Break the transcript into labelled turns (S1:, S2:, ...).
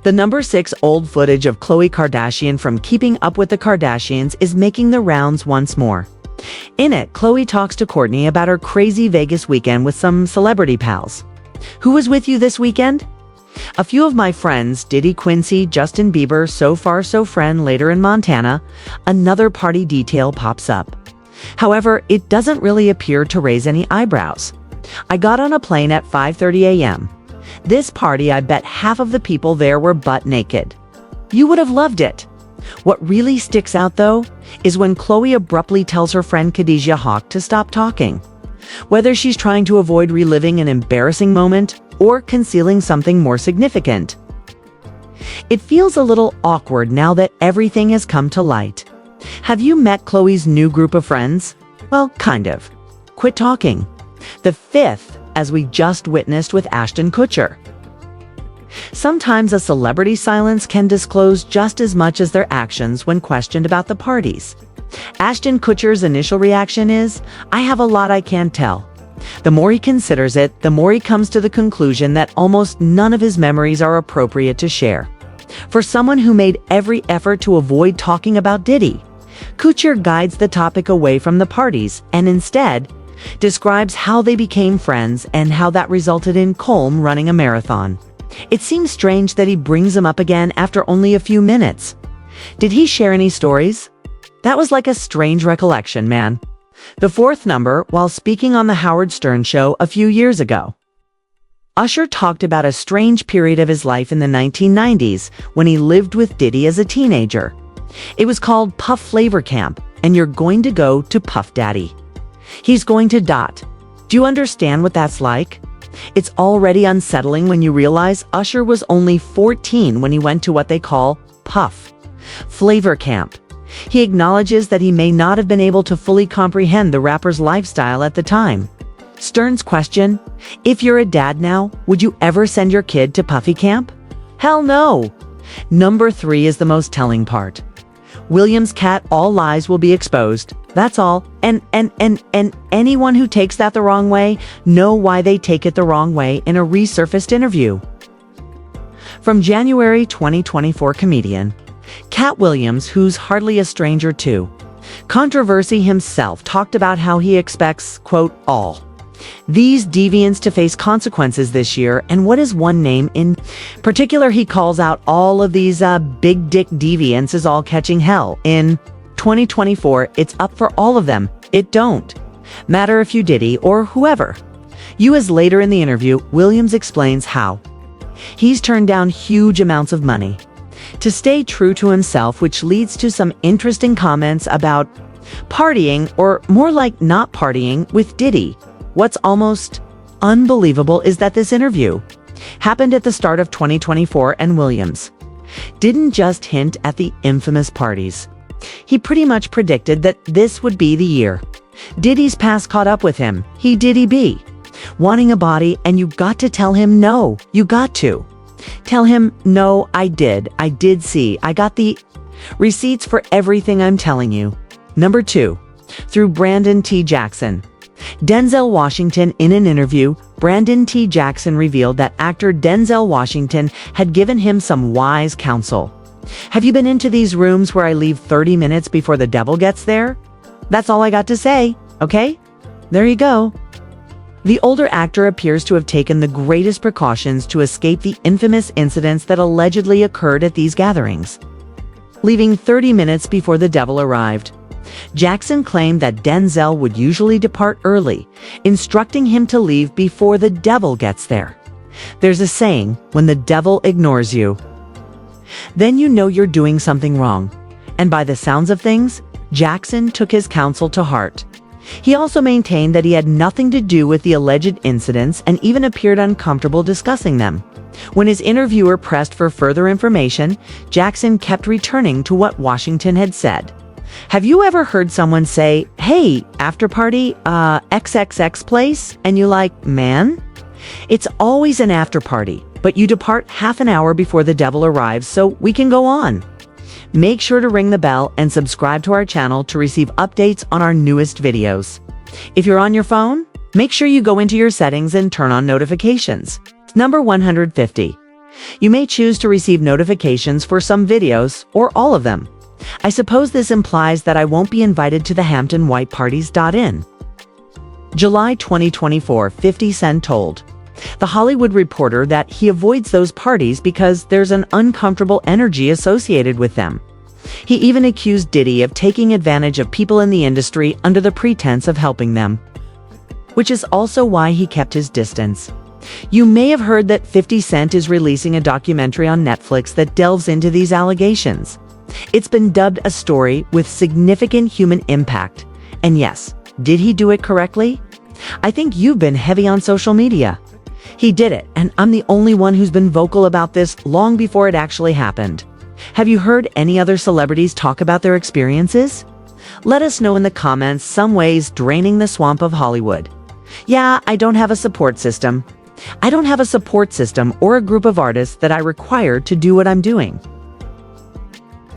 S1: The number 6 old footage of Khloe Kardashian from Keeping Up with the Kardashians is making the rounds once more. In it, Khloe talks to Kourtney about her crazy Vegas weekend with some celebrity pals. Who was with you this weekend? A few of my friends, Diddy, Quincy, Justin Bieber, So Far So Friend later in Montana. Another party detail pops up. However, it doesn't really appear to raise any eyebrows. I got on a plane at 5:30 a.m. This party, I bet half of the people there were butt naked. You would have loved it. What really sticks out, though, is when Khloe abruptly tells her friend Khadijah Hawk to stop talking. Whether she's trying to avoid reliving an embarrassing moment or concealing something more significant. It feels a little awkward now that everything has come to light. Have you met Khloe's new group of friends? Well, kind of. Quit talking. The fifth, as we just witnessed with Ashton Kutcher. Sometimes a celebrity's silence can disclose just as much as their actions when questioned about the parties. Ashton Kutcher's initial reaction is, "I have a lot I can't tell." The more he considers it, the more he comes to the conclusion that almost none of his memories are appropriate to share. For someone who made every effort to avoid talking about Diddy, Kutcher guides the topic away from the parties and instead describes how they became friends and how that resulted in Colm running a marathon. It seems strange that he brings him up again after only a few minutes. Did he share any stories? That was like a strange recollection, man. The fourth number, while speaking on the Howard Stern show a few years ago. Usher talked about a strange period of his life in the 1990s when he lived with Diddy as a teenager. It was called Puff Flavor Camp, and you're going to go to Puff Daddy. He's going to dot. Do you understand what that's like? It's already unsettling when you realize Usher was only 14 when he went to what they call Puff Flavor Camp. He acknowledges that he may not have been able to fully comprehend the rapper's lifestyle at the time. Stern's question, if you're a dad now, would you ever send your kid to Puffy Camp? Hell no! Number 3 is the most telling part. Williams' cat, all lies will be exposed. That's all. And anyone who takes that the wrong way, know why they take it the wrong way in a resurfaced interview. From January 2024 comedian Cat Williams, who's hardly a stranger to controversy himself, talked about how he expects, quote, all these deviants to face consequences this year, and what is one name in particular he calls out all of these big dick deviants is all catching hell. In 2024, it's up for all of them. It don't matter if you Diddy or whoever. As later in the interview, Williams explains how he's turned down huge amounts of money to stay true to himself, which leads to some interesting comments about partying, or more like not partying, with Diddy. What's almost unbelievable is that this interview happened at the start of 2024 and Williams didn't just hint at the infamous parties. He pretty much predicted that this would be the year. Diddy's past caught up with him. He Diddy B. Wanting a body, and you got to tell him no. You got to. Tell him, no, I did see. I got the receipts for everything I'm telling you. Number 2, through Brandon T. Jackson. Denzel Washington. In an interview, Brandon T. Jackson revealed that actor Denzel Washington had given him some wise counsel. Have you been into these rooms where I leave 30 minutes before the devil gets there? That's all I got to say, okay? There you go. The older actor appears to have taken the greatest precautions to escape the infamous incidents that allegedly occurred at these gatherings, leaving 30 minutes before the devil arrived. Jackson claimed that Denzel would usually depart early, instructing him to leave before the devil gets there. There's a saying, when the devil ignores you, then you know you're doing something wrong. And by the sounds of things, Jackson took his counsel to heart. He also maintained that he had nothing to do with the alleged incidents and even appeared uncomfortable discussing them. When his interviewer pressed for further information, Jackson kept returning to what Washington had said. Have you ever heard someone say, hey, after party, XXX place? And you're like, man? It's always an after party, but you depart half an hour before the devil arrives so we can go on. Make sure to ring the bell and subscribe to our channel to receive updates on our newest videos. If you're on your phone, make sure you go into your settings and turn on notifications. Number 150. You may choose to receive notifications for some videos or all of them. I suppose this implies that I won't be invited to the Hampton White parties. In July 2024, 50 Cent told The Hollywood Reporter that he avoids those parties because there's an uncomfortable energy associated with them. He even accused Diddy of taking advantage of people in the industry under the pretense of helping them, which is also why he kept his distance. You may have heard that 50 Cent is releasing a documentary on Netflix that delves into these allegations. It's been dubbed a story with significant human impact. And yes, did he do it correctly? I think you've been heavy on social media. He did it, and I'm the only one who's been vocal about this long before it actually happened. Have you heard any other celebrities talk about their experiences? Let us know in the comments some ways draining the swamp of Hollywood. Yeah, I don't have a support system. I don't have a support system or a group of artists that I require to do what I'm doing.